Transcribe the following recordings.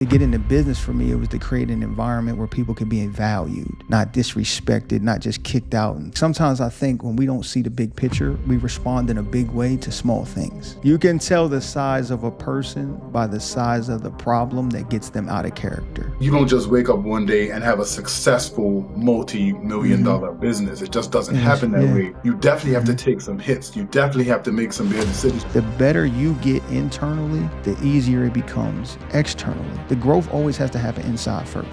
To get into business for me, it was to create an environment where people could be valued, not disrespected, not just kicked out. And sometimes I think when we don't see the big picture, we respond in a big way to small things. You can tell the size of a person by the size of the problem that gets them out of character. You don't just wake up one day and have a successful multi-million-dollar business. It just doesn't happen that way. You definitely have to take some hits. You definitely have to make some bad decisions. The better you get internally, the easier it becomes externally. The growth always has to happen inside first.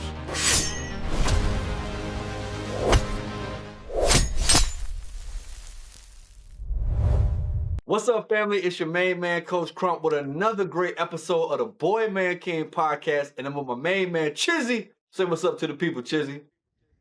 What's up, family? It's your main man, Coach Crump, with another great episode of the Boy Man King podcast. And I'm with my main man, Chizzy. Say what's up to the people, Chizzy.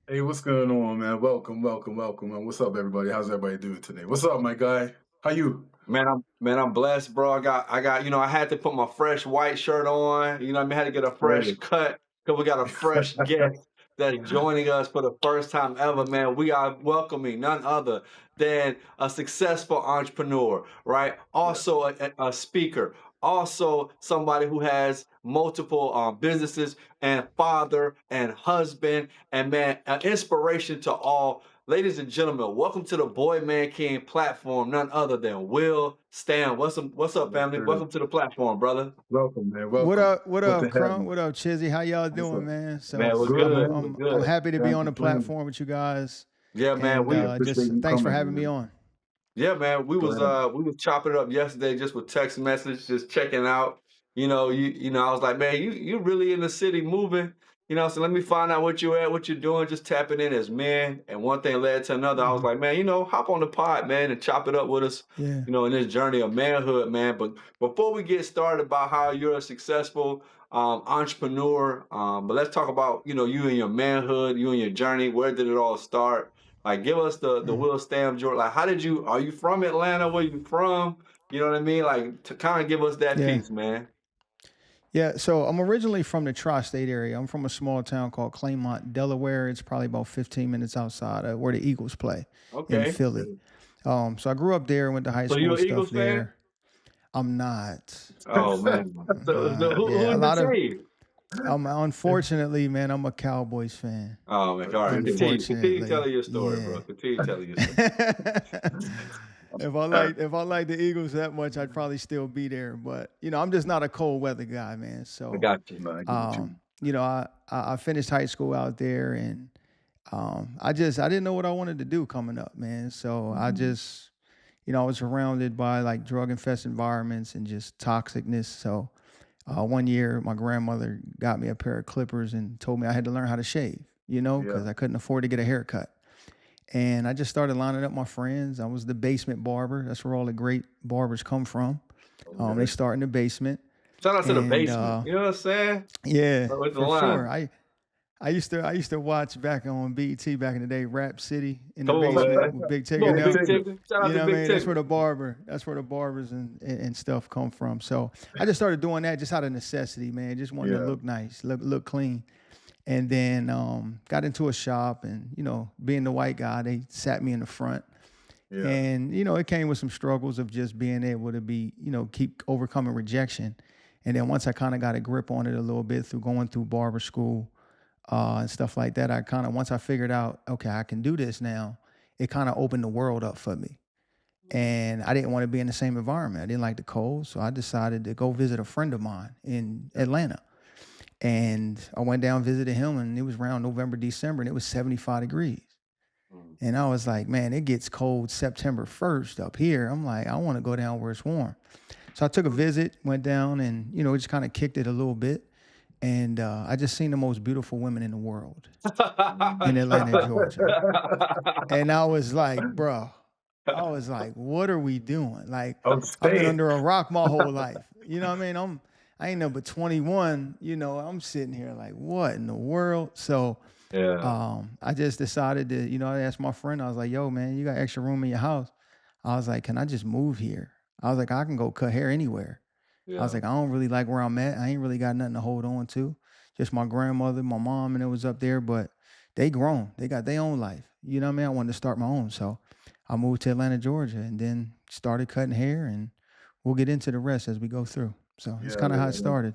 Hey, what's going on, man? Welcome. Man. What's up, everybody? How's everybody doing today? What's up, my guy? How you? Man, I'm blessed, bro. I got, I had to put my fresh white shirt on. You know what I mean? I had to get a fresh cut because we got a fresh guest that's joining us for the first time ever, man. We are welcoming none other than a successful entrepreneur, right? Also a speaker, also somebody who has multiple businesses, and father and husband, and man, an inspiration to all. Ladies and gentlemen, welcome to the Boy Man King platform, none other than Will Stam. What's up, family? Welcome to the platform, brother. Welcome, man. Welcome. What up, Crump? What up, Chizzy? How y'all doing, man? So, man, we're good. I'm happy to be on the platform with you guys. Yeah, man. And, we thanks for having me on. Yeah, man. We was chopping it up yesterday just with text message, just checking out. You know, I was like, man, you really in the city moving. You know, so let me find out what you're doing, just tapping in as men. And one thing led to another. I was like, man, hop on the pod, man, and chop it up with us, in this journey of manhood, man. But before we get started about how you're a successful entrepreneur, but let's talk about, you and your manhood, you and your journey. Where did it all start? Like, give us the Will Stam, George. Like, are you from Atlanta? Where you from? You know what I mean? Like, to kind of give us that piece, man. Yeah, so I'm originally from the tri-state area. I'm from a small town called Claymont, Delaware. It's probably about 15 minutes outside of where the Eagles play in Philly. So I grew up there, went to high school you and stuff Eagles there. Fan? I'm not. Oh, man. Unfortunately, man, I'm a Cowboys fan. Oh, man. All right. Continue telling your story, bro. Continue telling your story. If I like the Eagles that much, I'd probably still be there. But I'm just not a cold weather guy, man. So I got you. I finished high school out there, and I didn't know what I wanted to do coming up, man. So I just, I was surrounded by like drug infested environments and just toxicness. So one year, my grandmother got me a pair of clippers and told me I had to learn how to shave, because I couldn't afford to get a haircut. And I just started lining up my friends. I was the basement barber. That's where all the great barbers come from. They start in the basement. Shout out to the basement. You know what I'm saying? Yeah, for sure. I used to watch back on BET back in the day, Rap City in the basement with Big Tigger. Shout out to Big Tigger. That's where the barbers and stuff come from. So I just started doing that just out of necessity, man. Just wanted to look nice, look clean. And then got into a shop, and, being the white guy, they sat me in the front. Yeah. And, it came with some struggles of just being able to be, keep overcoming rejection. And then once I kind of got a grip on it a little bit through going through barber school and stuff like that, once I figured out, okay, I can do this now, it kind of opened the world up for me. And I didn't want to be in the same environment. I didn't like the cold, so I decided to go visit a friend of mine in Atlanta. And I went down, visited him, and it was around November, December, and it was 75 degrees. And I was like, man, it gets cold September 1st up here. I'm like, I want to go down where it's warm. So I took a visit, went down, and, just kind of kicked it a little bit. And I just seen the most beautiful women in the world in Atlanta, Georgia. And I was like, bro, what are we doing? Like, I've been under a rock my whole life. You know what I mean? I ain't number 21, I'm sitting here like, what in the world? So I just decided to, I asked my friend, I was like, yo, man, you got extra room in your house? I was like, can I just move here? I was like, I can go cut hair anywhere. I was like, I don't really like where I'm at. I ain't really got nothing to hold on to. Just my grandmother, my mom, and it was up there, but they grown. They got their own life. You know what I mean? I wanted to start my own. So I moved to Atlanta, Georgia, and then started cutting hair, and we'll get into the rest as we go through. So it's kind of how it started.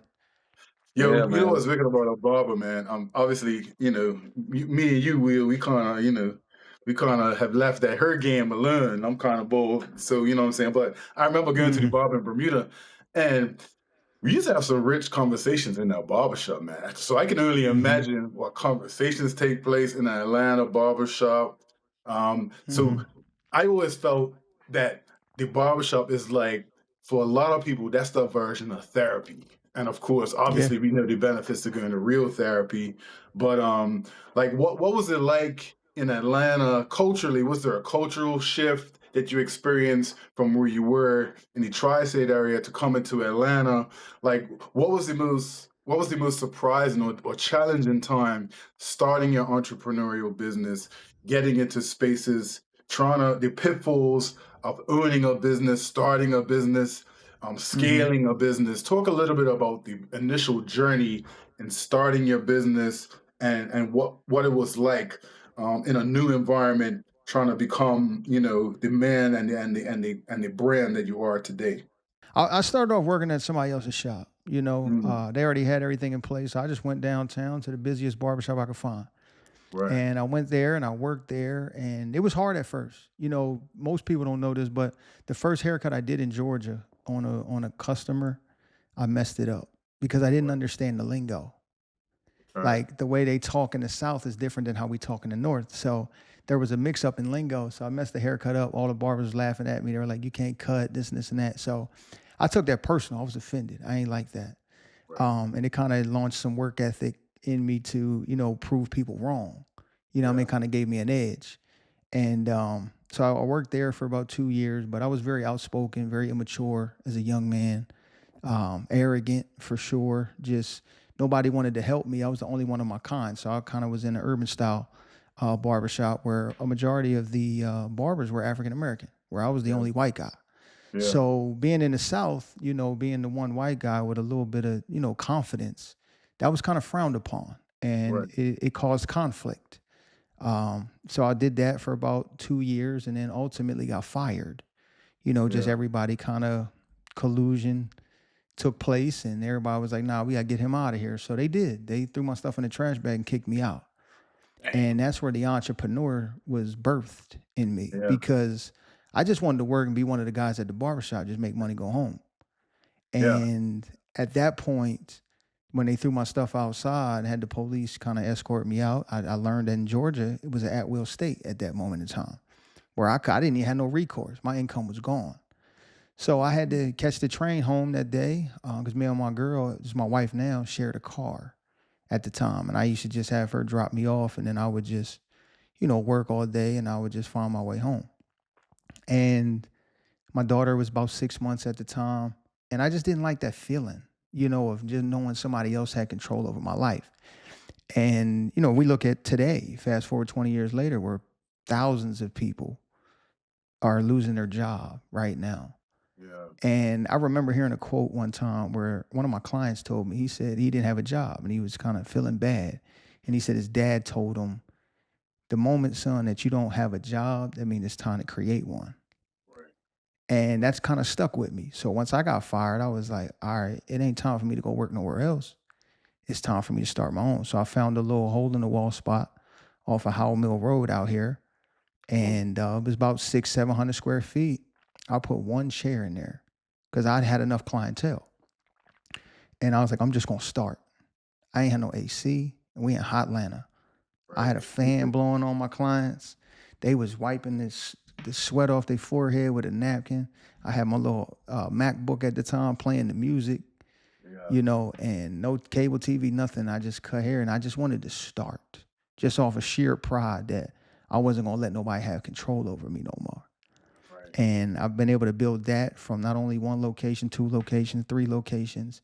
Yo, Yeah, you know man. what's wicked about a barber, man? Obviously, me and you, Will, we kind of have left that her game alone. I'm kind of bold, so you know what I'm saying. But I remember going to the Mm-hmm. barber in Bermuda, and we used to have some rich conversations in that barbershop, man. So I can only Mm-hmm. imagine what conversations take place in an Atlanta barbershop. So Mm-hmm. I always felt that the barbershop is like, for a lot of people, that's the version of therapy. And of course, Yeah. obviously, we know the benefits of going to real therapy. But like, what was it like in Atlanta culturally? Was there a cultural shift that you experienced from where you were in the tri-state area to coming to Atlanta? Like, what was the most surprising or challenging time starting your entrepreneurial business, getting into spaces, the pitfalls of owning a business, starting a business, Mm-hmm. scaling a business? Talk a little bit about the initial journey in starting your business, and what it was like in a new environment, trying to become, the man and the brand that you are today. I started off working at somebody else's shop. Mm, They already had everything in place. So I just went downtown to the busiest barbershop I could find. right, And I went there and I worked there. And it was hard at first. Most people don't know this, but the first haircut I did in Georgia on a customer, I messed it up because I didn't right, understand the lingo. right, Like the way they talk in the South is different than how we talk in the North. So there was a mix up in lingo. So I messed the haircut up. All the barbers laughing at me. They were like, "You can't cut this and this and that." So I took that personal. I was offended. I ain't like that. right. And it kind of launched some work ethic in me to, prove people wrong. What I Yeah, mean, kind of gave me an edge. And so I worked there for about 2 years, but I was very outspoken, very immature as a young man, arrogant for sure. Just nobody wanted to help me. I was the only one of my kind. So I kind of was in an urban style barbershop where a majority of the barbers were African American, where I was the yeah, only white guy. yeah, So being in the South, being the one white guy with a little bit of, confidence, that was kind of frowned upon and right, it caused conflict. So I did that for about 2 years and then ultimately got fired. Just yeah, everybody kind of collusion took place and everybody was like, nah, we gotta get him out of here. So they did. They threw my stuff in the trash bag and kicked me out. damn, And that's where the entrepreneur was birthed in me yeah, because I just wanted to work and be one of the guys at the barbershop, just make money, go home. yeah, And at that point, when they threw my stuff outside and had the police kind of escort me out, I learned that in Georgia, it was an at-will state at that moment in time where I didn't even have no recourse. My income was gone. So I had to catch the train home that day because me and my girl, just my wife now, shared a car at the time. And I used to just have her drop me off and then I would just, work all day and I would just find my way home. And my daughter was about 6 months at the time. And I just didn't like that feeling, of just knowing somebody else had control over my life. And, we look at today, fast forward 20 years later, where thousands of people are losing their job right now. yeah, And I remember hearing a quote one time where one of my clients told me, he said he didn't have a job and he was kind of feeling bad. And he said his dad told him, the moment, son, that you don't have a job, that means it's time to create one. right, And that's kind of stuck with me. So once I got fired, I was like, all right, it ain't time for me to go work nowhere else. It's time for me to start my own. So I found a little hole in the wall spot off of Howell Mill Road out here. And it was about 700 square feet. I put one chair in there because I'd had enough clientele. And I was like, I'm just going to start. I ain't had no AC. And we in hot Atlanta. I had a fan right. blowing on my clients. They was wiping the sweat off their forehead with a napkin. I had my little MacBook at the time playing the music, Yeah, and no cable TV, nothing. I just cut hair and I just wanted to start just off of sheer pride that I wasn't going to let nobody have control over me no more. right, And I've been able to build that from not only one location, 2 locations, 3 locations,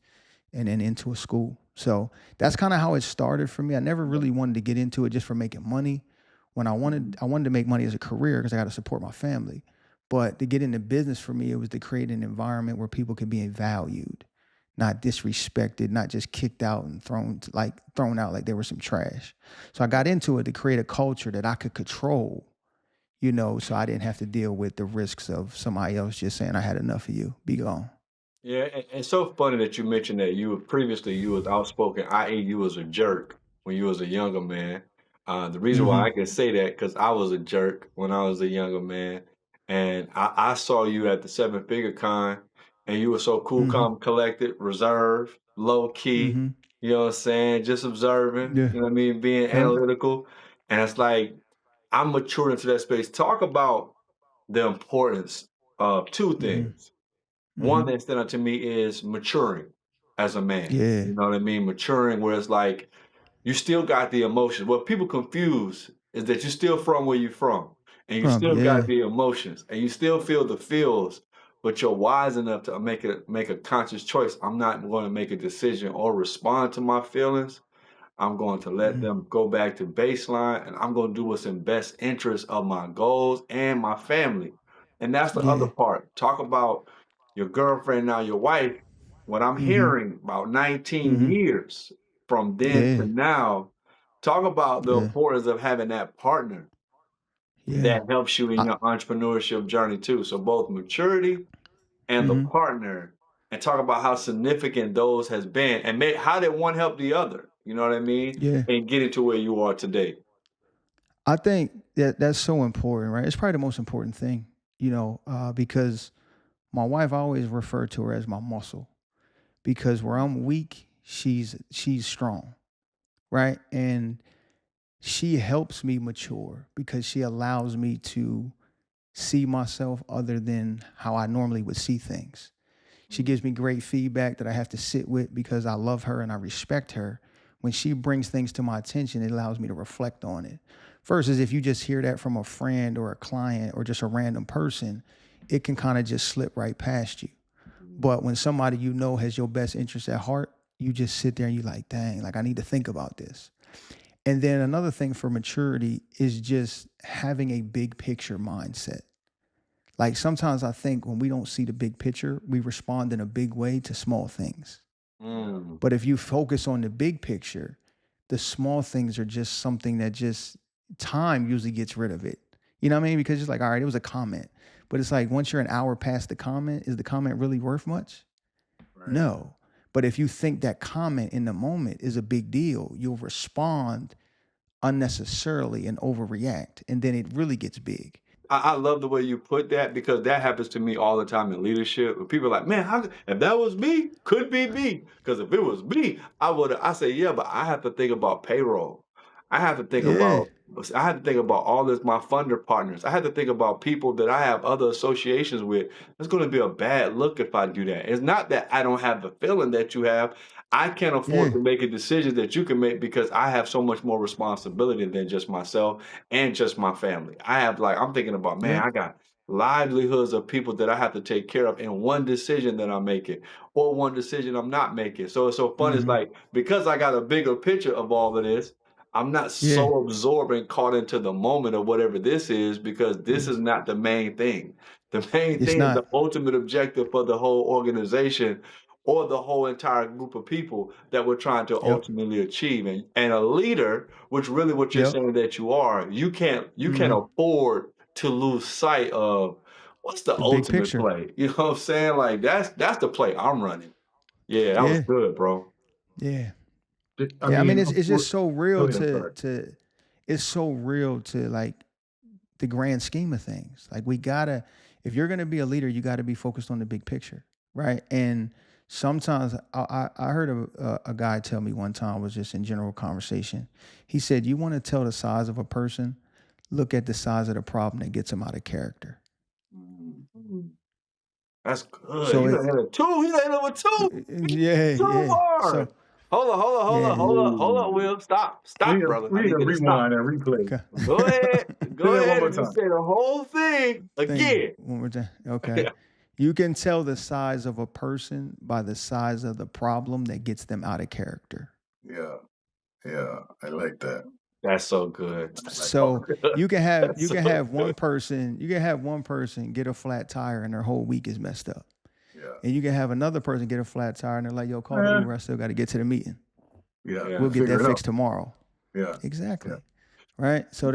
and then into a school. So that's kind of how it started for me. I never yeah, really wanted to get into it just for making money. When mhm, I wanted to make money as a career because I got to support my family. But to get into business for me, it was to create an environment where people could be valued, not disrespected, not just kicked out and thrown out like they were some trash. So I got into it to create a culture that I could control, so I didn't have to deal with the risks of somebody else just saying I had enough of you, be gone. Yeah, and it's so funny that you mentioned that you was outspoken, i.e., you was a jerk when you was a younger man. The reason why Mm-hmm. I can say that because I was a jerk when I was a younger man, and I saw you at the Seven Figure Con, and you were so cool, Mm-hmm. calm, collected, reserved, low key. Mm-hmm. You know what I'm saying? Just observing. Yeah. You know what I mean? Being Yep. analytical, and it's like I'm maturing into that space. Talk about the importance of two Mm-hmm. things. Mm-hmm. One that stood out to me is maturing as a man. Yeah. You know what I mean? Maturing where it's like you still got the emotions. What people confuse is that you're still from where you're from, and you From still got yeah. the emotions, and you still feel the feels, but you're wise enough to make a conscious choice. I'm not going to make a decision or respond to my feelings. I'm going to let Mm-hmm. them go back to baseline, and I'm going to do what's in best interest of my goals and my family. And that's the other Yeah. part. Talk about your girlfriend, now your wife. What I'm Mm-hmm. hearing about 19 Mm-hmm. years from then to Yeah. now, talk about the Yeah. importance of having that partner Yeah. that helps you in I, your entrepreneurship journey too. So both maturity and the mm-hmm. partner, and talk about how significant those has been and how did one help the other, you know what I mean, Yeah. and getting to where you are today. I think that that's so important, right? It's probably the most important thing, because my wife, I always refer to her as my muscle because where I'm weak, she's strong, right? And she helps me mature because she allows me to see myself other than how I normally would see things. She gives me great feedback that I have to sit with because I love her and I respect her. When she brings things to my attention, it allows me to reflect on it. Versus if you just hear that from a friend or a client or just a random person, it can kind of just slip right past you. But when somebody you know has your best interest at heart, you just sit there and you like, dang, like I need to think about this. And then another thing for maturity is just having a big picture mindset. Like sometimes I think when we don't see the big picture, we respond in a big way to small things. Mm, But if you focus on the big picture, the small things are just something that just time usually gets rid of it. You know what I mean? Because it's like, all right, it was a comment. But it's like once you're an hour past the comment, is the comment really worth much? Right. No. But if you think that comment in the moment is a big deal, you'll respond unnecessarily and overreact. And then it really gets big. I love the way you put that because that happens to me all the time in leadership. When people are like, man, if that was me, could be me. Because if it was me, I say, yeah, but I have to think about payroll. I have to think Yeah. about I have to think about all this, my funder partners. I have to think about people that I have other associations with. It's going to be a bad look if I do that. It's not that I don't have the feeling that you have. I can't afford Yeah. to make a decision that you can make because I have so much more responsibility than just myself and just my family. I'm thinking about, man, Yep. I got livelihoods of people that I have to take care of in one decision that I'm making or one decision I'm not making. So it's so fun. It's Mm-hmm. like, because I got a bigger picture of all of this, I'm not Yeah. so absorbed and caught into the moment of whatever this is because this Mm. is not the main thing. The main It's thing is the not. ultimate objective for the whole organization or the whole entire group of people that we're trying to Yep. ultimately achieve. And a leader, which really what you're Yep. saying that you are, you can't Mm-hmm. afford to lose sight of what's the The big ultimate picture. play. You know what I'm saying? Like that's the play I'm running. Yeah, that was Yeah. good, bro. Yeah. I Yeah. I mean, mean, it's just so go real ahead. I'm sorry. to it's so real to like the grand scheme of things. Like we gotta, if you're gonna be a leader, you gotta be focused on the big picture, right? And sometimes I heard a guy tell me one time, was just in general conversation. He said, "You want to tell the size of a person, look at the size of the problem that gets them out of character." Mhm. That's good. So You done it, hit a two. You done hit number two. yeah, Two yeah. bars. So yeah, Hold on, Ooh. Will. Stop, brother. I We need need to you to stop. rewind and replay. okay. Go ahead. Say Go that one ahead more and just time. say the whole thing Thing again. one more time. Okay. You can tell the size of a person by the size of the problem that gets them out of character. Yeah, yeah, I like that. That's so good. I like So So good. you can have That's so good. you can have one person get a flat tire and their whole week is messed up. yeah, And you can have another person get a flat tire and they're like, yo, call the eh, Uber. I still got to get to the meeting. yeah. Yeah. We'll get Figure that it out. fixed tomorrow. Yeah, yeah, Exactly. Right. So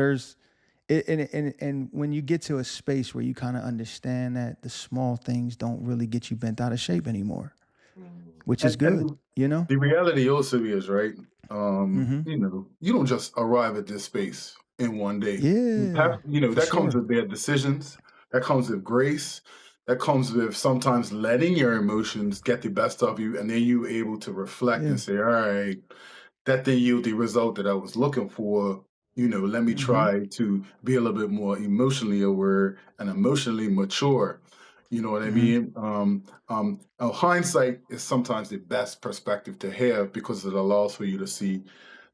And when you get to a space where you kind of understand that the small things don't really get you bent out of shape anymore, which is good, And you know? the reality also is, right? Mm-hmm. You don't just arrive at this space in one day. Yeah, for That comes sure. with bad decisions. That comes with grace. That comes with sometimes letting your emotions get the best of you, and then you able to reflect Yeah. and say, "All right, that didn't yield the result that I was looking for. Let me Mm-hmm. try to be a little bit more emotionally aware and emotionally mature." You know what I Mm-hmm. mean? Hindsight is sometimes the best perspective to have because it allows for you to see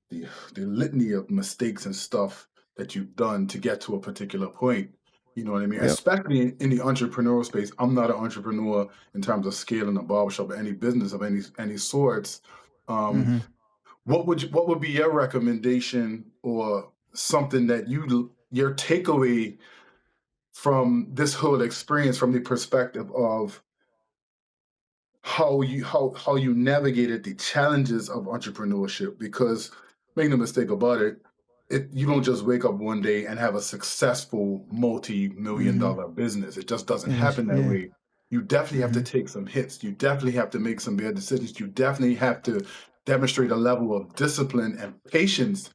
the the litany of mistakes and stuff that you've done to get to a particular point. You know what I mean? Yep. Especially in the entrepreneurial space. I'm not an entrepreneur in terms of scaling a barbershop or any business of any sorts. Um, Mm-hmm. what would be your recommendation or something that your takeaway from this whole experience from the perspective of how you navigated the challenges of entrepreneurship? Because make no mistake about it, you don't just wake up one day and have a successful multi-million Mm-hmm. dollar business. It just doesn't Yes. happen that Yeah. way. You definitely have to Mm-hmm. take some hits. You definitely have to make some bad decisions. You definitely have to demonstrate a level of discipline and patience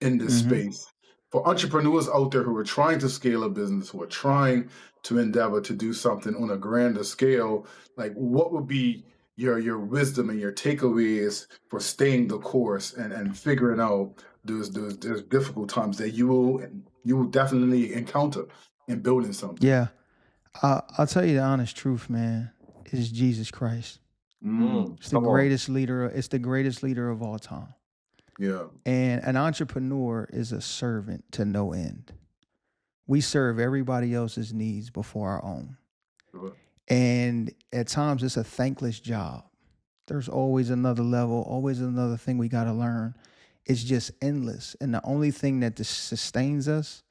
in this Mm-hmm. space. For entrepreneurs out there who are trying to scale a business, who are trying to endeavor to do something on a grander scale, like what would be your wisdom and your takeaways for staying the course and figuring out those difficult times that you will definitely encounter in building something. Yeah. I'll tell you the honest truth, man. Is Jesus Christ. Mm, It's the Come on. greatest leader. It's the greatest leader of all time. yeah. And an entrepreneur is a servant to no end. We serve everybody else's needs before our own. Sure. And at times it's a thankless job. There's always another level, always another thing we got to learn. It's just endless. And the only thing that sustains us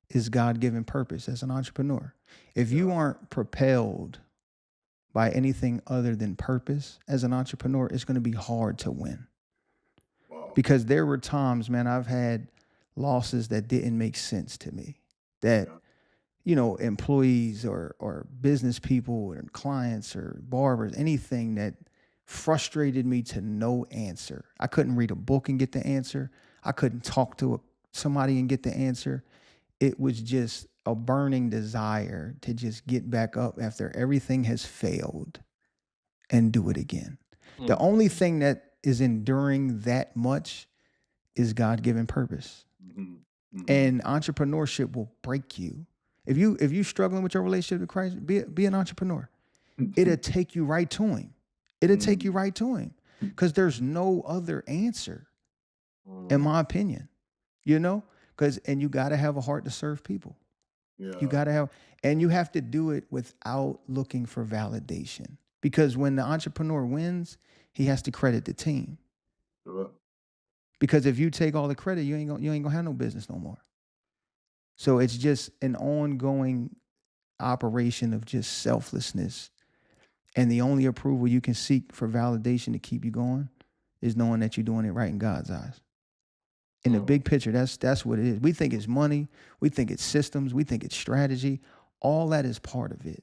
is God given purpose as an entrepreneur. If Yeah. you aren't propelled by anything other than purpose as an entrepreneur, it's going to be hard to win. Wow. Because there were times, man, I've had losses that didn't make sense to me. That, Yeah. employees or business people and clients or barbers, anything that frustrated me to no answer. I couldn't read a book and get the answer. I couldn't talk to somebody and get the answer. It was just a burning desire to just get back up after everything has failed and do it again. The Mm. only thing that is enduring that much is God-given purpose. Hmm. Hmm. And entrepreneurship will break you. If you struggling with your relationship with Christ, be an entrepreneur. It'll take you right to him. It'll take you right to him. Because there's no other answer, in Mm. my opinion. And you gotta have a heart to serve people. You Yeah. gotta have, and you have to do it without looking for validation. Because when the entrepreneur wins, he has to credit the team. Sure. Because if you take all the credit, you ain't gonna have no business no more. So it's just an ongoing operation of just selflessness. And the only approval you can seek for validation to keep you going is knowing that you're doing it right in God's eyes. In the Mm. big picture, that's what it is. We think it's money, we think it's systems, we think it's strategy. All that is part of it,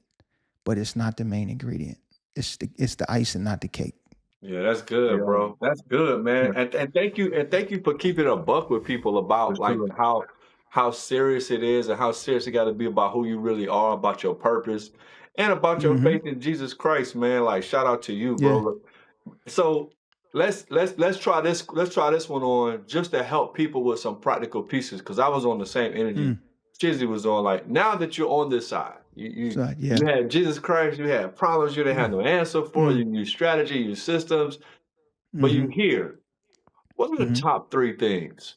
but it's not the main ingredient. It's the icing, not the cake. Yeah, that's good, Yeah. bro. That's good, man. Yeah. And thank you for keeping a buck with people For about like sure. how serious it is and how serious you got to be about who you really are, about your purpose, and about your Mm-hmm. faith in Jesus Christ, man. Like shout out to you, bro. Yeah. Look, so let's try this one on just to help people with some practical pieces because I was on the same energy Mm. Chizzy was on. Like now that you're on this side, So you yeah. had Jesus Christ, you had problems you didn't have no answer for, Mm. you use strategy, you use systems, but Mm-hmm. you here. What are the Mm-hmm. top three things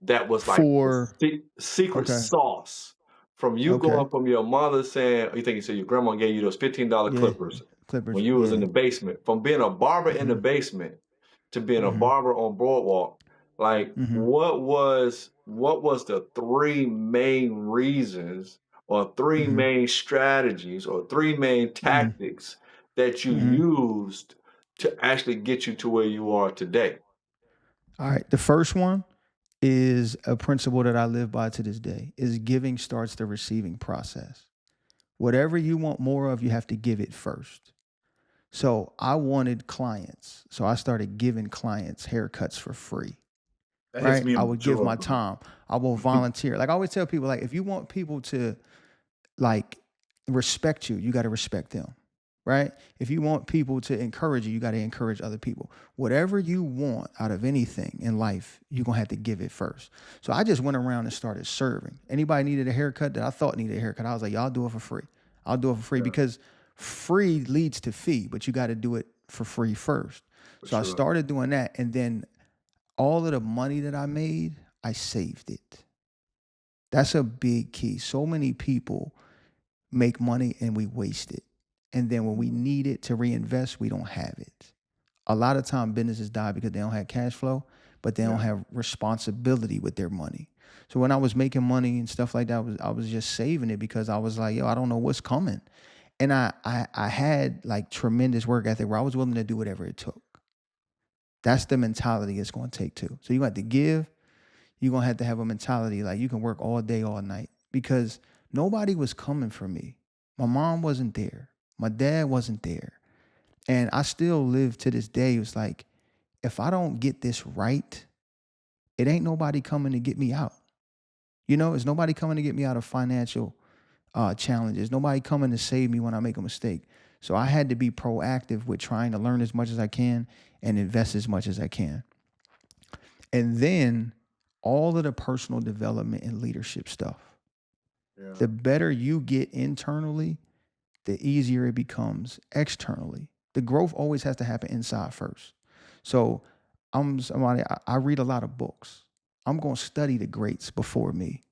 that was like the For secret okay. sauce from you Okay. going from your mother saying, you think you said your grandma gave you those $15 Yeah. clippers when Clippers. you was in Yeah. the basement, from being a barber in the Mm-hmm. basement to being a Mm-hmm. barber on Boardwalk, like Mm-hmm. what was the three main reasons or three Mm-hmm. main strategies or three main Mm-hmm. tactics that you Mm-hmm. used to actually get you to where you are today? All right. The first one is a principle that I live by to this day. Is giving starts the receiving process. Whatever you want more of, you have to give it first. So I wanted clients. So I started giving clients haircuts for free. That hits Right? me I in the would give jaw, my bro. time. I will volunteer. Like I always tell people, like if you want people to like respect you, you got to respect them. Right? If you want people to encourage you, you got to encourage other people. Whatever you want out of anything in life, you're going to have to give it first. So I just went around and started serving. Anybody needed a haircut that I thought needed a haircut, I was like, y'all do it for free. I'll do it for free Yeah, because free leads to fee, but you got to do it for free first. for So I sure. started doing that. And then all of the money that I made, I saved it. That's a big key. So many people make money and we waste it. And then when we Mhm. need it to reinvest, we don't have it. A lot of time businesses die because they don't have cash flow, but they don't Yeah, have responsibility with their money. So when I was making money and stuff like that, I was just saving it because I was like, yo, I don't know what's coming. And I had like tremendous work ethic where I was willing to do whatever it took. That's the mentality it's going to take too. So you got to give, you're going to have a mentality like you can work all day, all night because nobody was coming for me. My mom wasn't there. My dad wasn't there. And I still live to this day. It's like, if I don't get this right, it ain't nobody coming to get me out. You know, it's nobody coming to get me out of financial challenges. Nobody coming to save me when I make a mistake. So I had to be proactive with trying to learn as much as I can and invest as much as I can. And then all of the personal development and leadership stuff. yeah, The better you get internally, the easier it becomes externally. The growth always has to happen inside first. So I'm somebody, I read a lot of books. I'm going to study the greats before me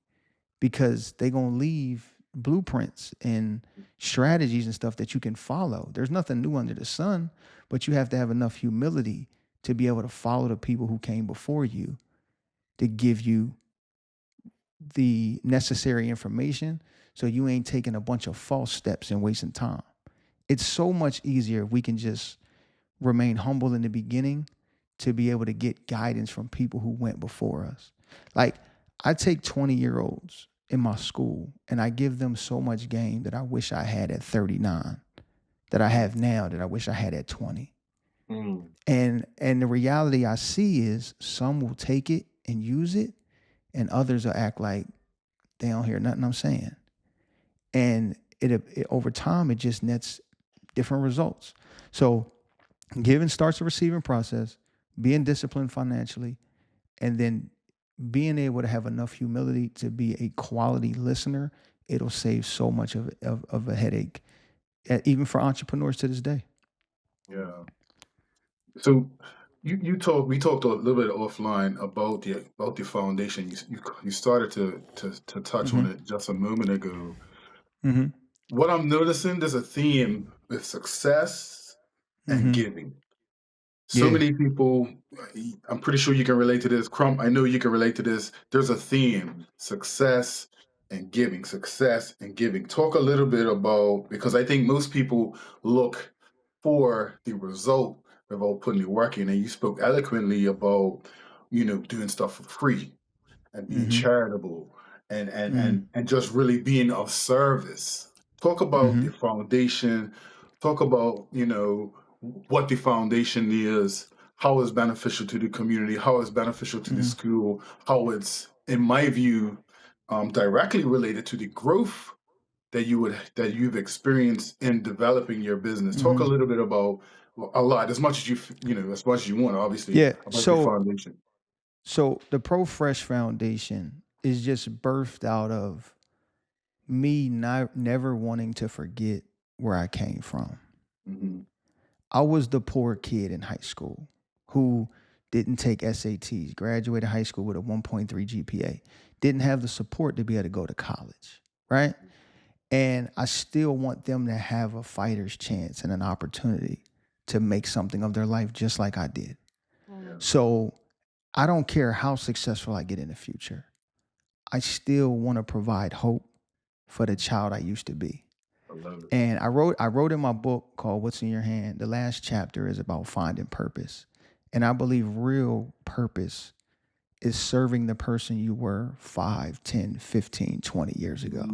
because they're going to leave blueprints and strategies and stuff that you can follow. There's nothing new under the sun, but you have to have enough humility to be able to follow the people who came before you to give you the necessary information so you ain't taking a bunch of false steps and wasting time. It's so much easier if we can just remain humble in the beginning to be able to get guidance from people who went before us. Like I take 20-year-olds in my school and I give them so much game that I wish I had at 39, that I have now that I wish I had at 20. Mm. And the reality I see is some will take it and use it and others will act like they don't hear nothing I'm saying. And it over time, it just nets different results. So giving starts the receiving process, being disciplined financially, and then being able to have enough humility to be a quality listener, it'll save so much of a headache, even for entrepreneurs to this day. yeah. So we talked a little bit offline about the foundation. You started to touch on Mm-hmm. it just a moment ago. Mm-hmm. What I'm noticing, there's a theme with success and Mm-hmm. giving. So Yeah. many people, I'm pretty sure you can relate to this. Crump, I know you can relate to this. There's a theme, success and giving. Talk a little bit about, because I think most people look for the result without putting the work in. And you spoke eloquently about, doing stuff for free and being Mm-hmm. charitable and and Mm-hmm. and and just really being of service. Talk about Mm-hmm. the foundation. Talk about what the foundation is, how it's beneficial to the community, how it's beneficial to the Mm-hmm. school, how it's, in my view, directly related to the growth that you've experienced in developing your business. Talk a Mm-hmm. little bit about, well, a lot, as much as as much as you want, obviously, Yeah. about the So foundation. so the Pro Fresh Foundation is just birthed out of me not never wanting to forget where I came from. Hmm. I was the poor kid in high school who didn't take SATs, graduated high school with a 1.3 GPA, didn't have the support to be able to go to college, right? And I still want them to have a fighter's chance and an opportunity to make something of their life just like I did. Yeah, So I don't care how successful I get in the future. I still want to provide hope for the child I used to be. I love it. And I wrote in my book called What's in Your Hand. The last chapter is about finding purpose. And I believe real purpose is serving the person you were 5, 10, 15, 20 years ago.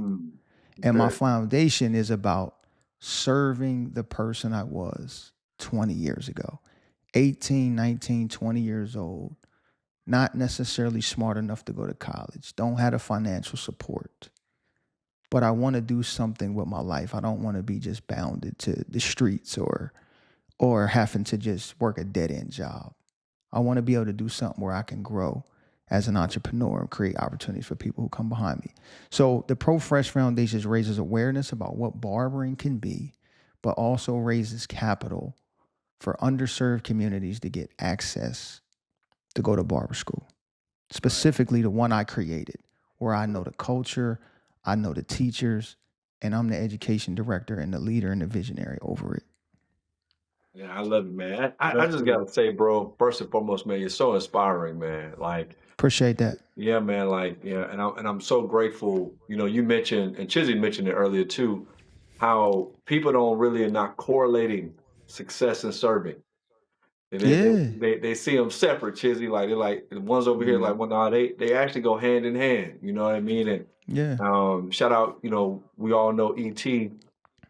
And my foundation is about serving the person I was 20 years ago, 18, 19, 20 years old, not necessarily smart enough to go to college, don't have the financial support, but I want to do something with my life. I don't want to be just bounded to the streets or having to just work a dead-end job. I want to be able to do something where I can grow as an entrepreneur and create opportunities for people who come behind me. So the Pro Fresh Foundation raises awareness about what barbering can be, but also raises capital for underserved communities to get access to go to barber school. Specifically the one I created, where I know the culture, I know the teachers, and I'm the education director and the leader and the visionary over it. Yeah, I love it, man. I just gotta say, bro, first and foremost, man, you're so inspiring, man. Like, Appreciate that. yeah, man, like, yeah, and I'm so grateful. You know, you mentioned, and Chizzy mentioned it earlier too, how people don't really are not correlating success and serving. And Yeah. they see them separate, Chizzy. Like they're like the ones over here, like, well, no, they actually go hand in hand. You know what I mean? And Yeah. shout out, you know, we all know ET,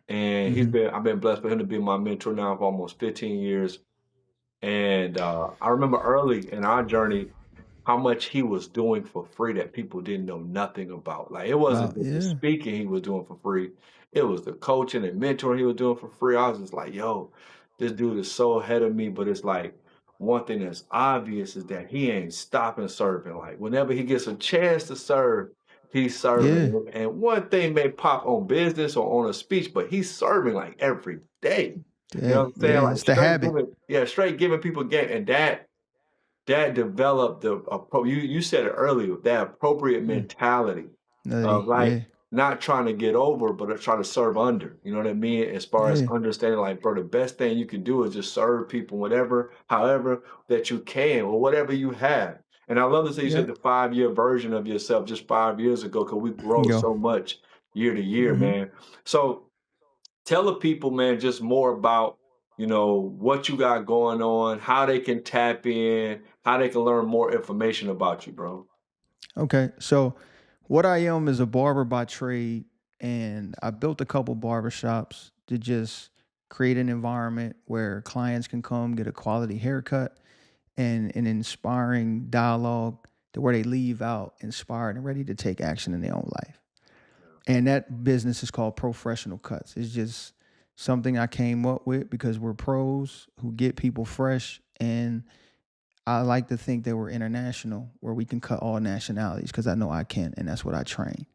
and I've been blessed for him to be my mentor now for almost 15 years. And I remember early in our journey how much he was doing for free that people didn't know nothing about. Like, it wasn't just the Yeah. speaking he was doing for free, it was the coaching and mentoring he was doing for free. I was just like, yo, this dude is so ahead of me. But it's like, one thing that's obvious is that he ain't stopping serving. Like, whenever he gets a chance to serve, he's Yeah. serving. And one thing may pop on business or on a speech, but he's serving like every day. You know what Hey, I'm saying? yeah. Like, It's the habit. straight giving people game. And that developed you said it earlier, that appropriate mentality of, like, Yeah. not trying to get over, but try to serve under. You know what I mean? As far as Yeah. understanding, like, bro, the best thing you can do is just serve people, whatever, however that you can, or whatever you have. And I love to say you Yeah. said the 5-year version of yourself just 5 years ago, because we grow Yo. so much year to year, man. So tell the people, man, just more about, you know, what you got going on, how they can tap in, how they can learn more information about you, bro. Okay. So what I am is a barber by trade, and I built a couple barbershops to just create an environment where clients can come get a quality haircut and an inspiring dialogue to where they leave out inspired and ready to take action in their own life. And that business is called Professional Cuts. It's just something I came up with because we're pros who get people fresh, and I like to think that we're international, where we can cut all nationalities, because I know I can, and that's what I train.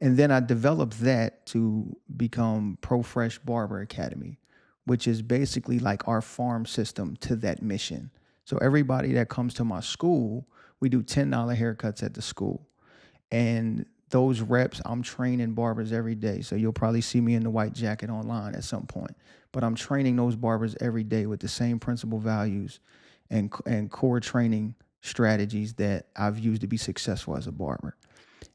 And then I developed that to become Pro Fresh Barber Academy, which is basically like our farm system to that mission. So everybody that comes to my school, we do $10 haircuts at the school. And those reps, I'm training barbers every day. So you'll probably see me in the white jacket online at some point. But I'm training those barbers every day with the same principal values and core training strategies that I've used to be successful as a barber.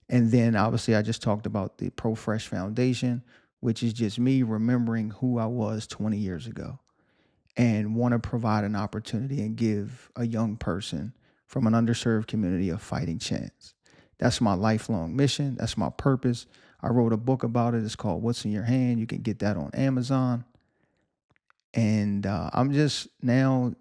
And then obviously I just talked about the Pro Fresh Foundation, which is just me remembering who I was 20 years ago and want to provide an opportunity and give a young person from an underserved community a fighting chance. That's my lifelong mission. That's my purpose. I wrote a book about it. It's called What's in Your Hand. You can get that on Amazon. And I'm just now,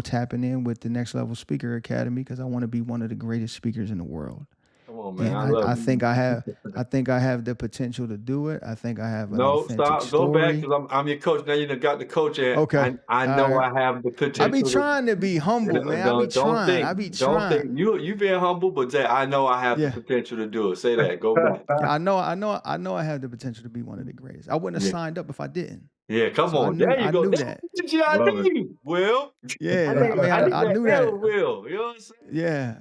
tapping in with the Next Level Speaker Academy because I want to be one of the greatest speakers in the world. Come on, man. And I I love think I have, it. the potential to do it. I think I have an No, authentic stop. Go back, story. because I'm your coach. Now you done got the coach, and Okay. I All know right. I have the I be potential to. trying to be humble, man. I be Don't trying. think, I be don't trying. think you being humble, but say I know I have the Yeah. potential to do it. Say that. Go back. Yeah, I know I have the potential to be one of the greatest. I wouldn't have Yeah, signed up if I didn't. yeah. Come So I on, knew there you I go. knew That's that. the GID. Love it. Will, Yeah. I mean, I need I that knew L, that. Will. You know what I'm saying? Yeah.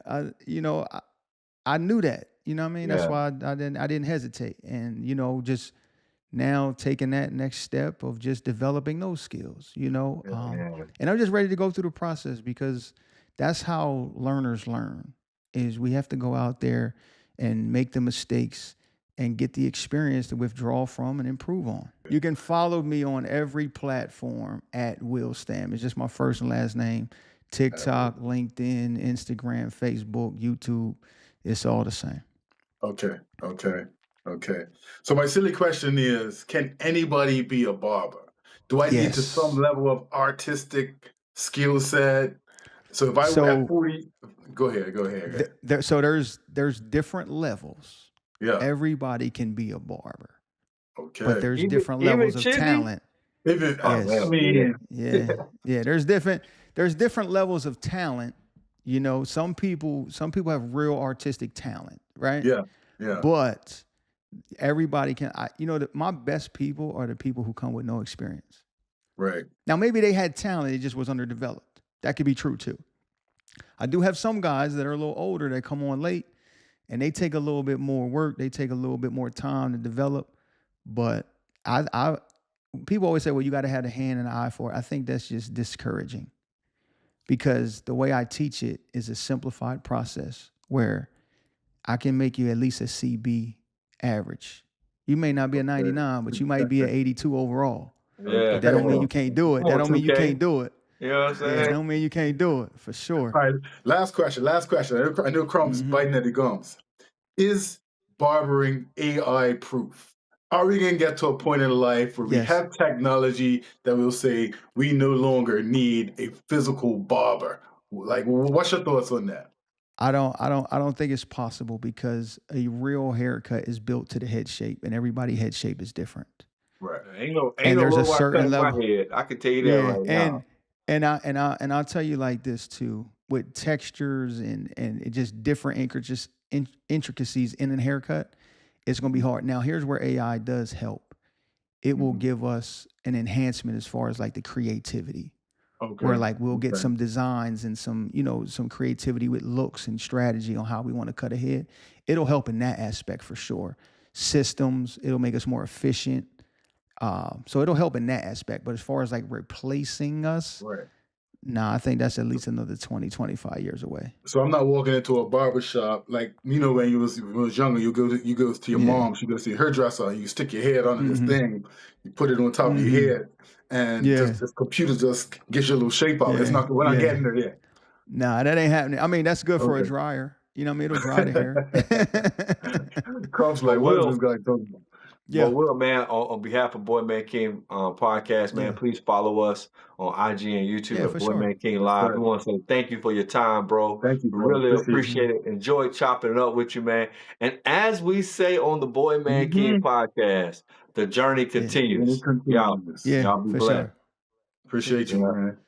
I knew that. You know what I mean? That's Yeah. why I didn't hesitate. And, just now taking that next step of just developing those skills, Yeah. and I'm just ready to go through the process because that's how learners learn is we have to go out there and make the mistakes and get the experience to withdraw from and improve on. You can follow me on every platform at Will Stam. It's just my first and last name. TikTok, LinkedIn, Instagram, Facebook, YouTube. It's all the same. Okay. So my silly question is, can anybody be a barber? Do I need to some Yes. level of artistic skill set? So if I at So 40, go ahead. there's different levels. Yeah. Everybody can be a barber, but Okay. there's Even different even levels of Chippy? talent. Even, Yes. I mean, Yeah. There's different levels of talent. You know, some people have real artistic talent, right? yeah. But everybody can. My best people are the people who come with no experience. Right. Now, maybe they had talent, it just was underdeveloped. That could be true too. I do have some guys that are a little older that come on late, and they take a little bit more work. They take a little bit more time to develop. But I people always say, well, you got to have a hand and an eye for it. I think that's just discouraging, because the way I teach it is a simplified process where I can make you at least a CB average. You may not be a 99, but you might be an 82 overall. Yeah. But that don't mean you can't do it. That don't mean you 2K. can't do it. You know what I'm Yeah, saying? that don't mean you can't do it, for sure. All right. Last question. I know Crumb's biting at the gums. Is barbering AI proof? Are we going to get to a point in life where we Yes. have technology that will say we no longer need a physical barber? Like, what's your thoughts on that? I don't think it's possible, because a real haircut is built to the head shape, and everybody's head shape is different. Right. Ain't no there's a robot certain cutting level. my head. I can tell you that right now. And I'll tell you like this too, with textures and it just different intricacies in a haircut, it's gonna be hard. Now, here's where AI does help. It will give us an enhancement as far as like the creativity. Okay. Where like we'll get some designs and some creativity with looks and strategy on how we want to cut a head. It'll help in that aspect for sure. Systems, it'll make us more efficient. So it'll help in that aspect. But as far as like replacing us, Right. nah, I think that's at least another 20, 25 years away. So I'm not walking into a barber shop like, when you was younger, you go to your mom, she goes to your hairdresser, and you stick your head under this thing, you put it on top of your head, and just this computer just gets your little shape out. It's not, we're not getting there yet. Nah, that ain't happening. I mean, that's good for a dryer. You know what I mean? It'll dry the hair. Comes like, what is this guy talking about? Yeah. Well, Will, man, on behalf of Boy Man King podcast, man, please follow us on IG and YouTube at Boy Man King Live. We want to say thank you for your time, bro. Thank you, bro. Really appreciate it. Enjoy chopping it up with you, man. And as we say on the Boy Man King podcast, the journey continues. Y'all be blessed. Appreciate you, man.